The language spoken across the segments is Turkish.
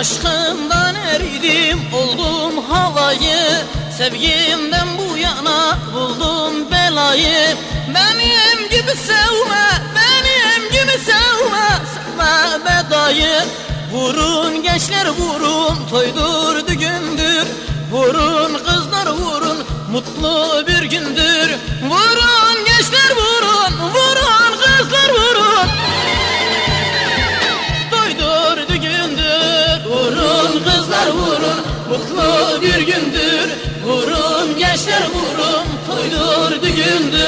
Aşkımdan eridim, oldum havayı. Sevgimden bu yana buldum belayı. Benim gibi sevme, benim gibi sevme, sevme bedayı. Vurun gençler vurun, toydur düğündür. Vurun kızlar vurun, mutlu bir gündür. Vurun gençler vurun, vurun kızlar vurun. Toydur düğündür, vurun kızlar vurun, mutlu bir gündür. Vurun gençler vurun, toydur düğündür.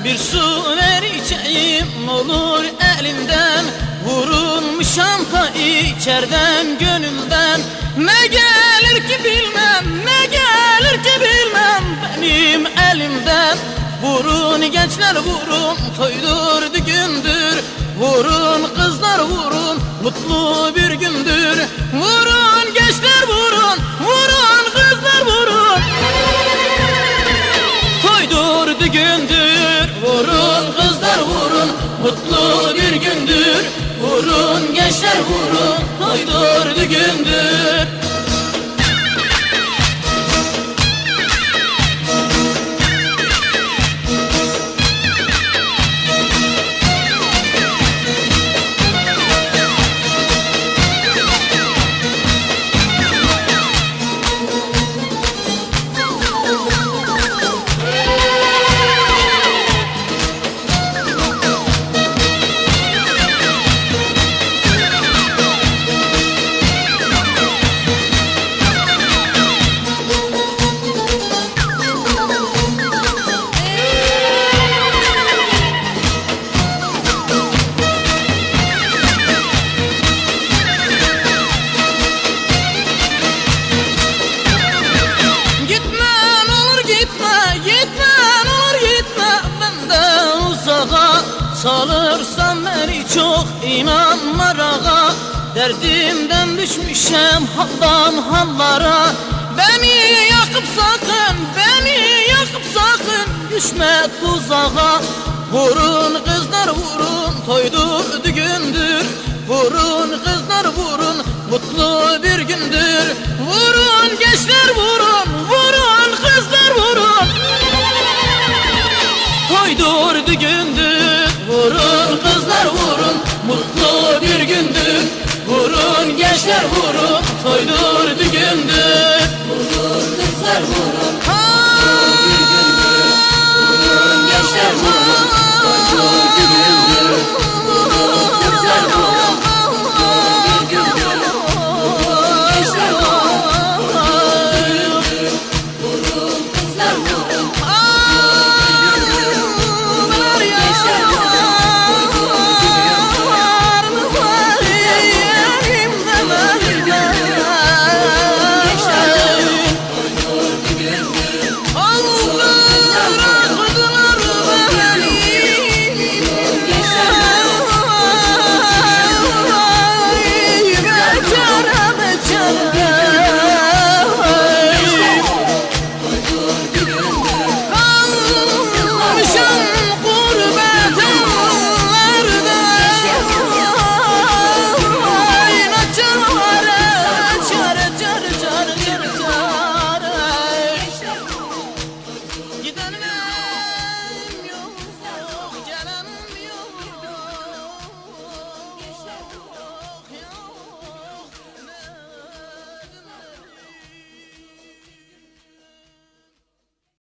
Bir su ver içeyim olur elinden. Vurulmuşam ta içerden gönülden. Ne gelir ki bilmem, ne gelir ki bilmem benim elimden. Vurun gençler vurun, toydur düğündür. Vurun kızlar vurun, mutlu bir gündür. Vurun gençler vurun, vurun kızlar vurun. Toydur düğündür. Vurun kızlar vurun, mutlu bir gündür. Vurun gençler vurun, toydur düğündür. Salırsan beni çok inanma rağa. Derdimden düşmüşem haldan hallara. Beni yakıp sakın, beni yakıp sakın düşme tuzağa. Vurun kızlar vurun, toydur düğündür. Vurun kızlar vurun, mutlu bir gündür. Vurun gençler vurun, vurun kızlar vurun. Toydur düğündür. Vurun kızlar vurun, mutlu bir gündür. Vurun gençler vurun, toydur düğündür. Vurun kızlar vurun.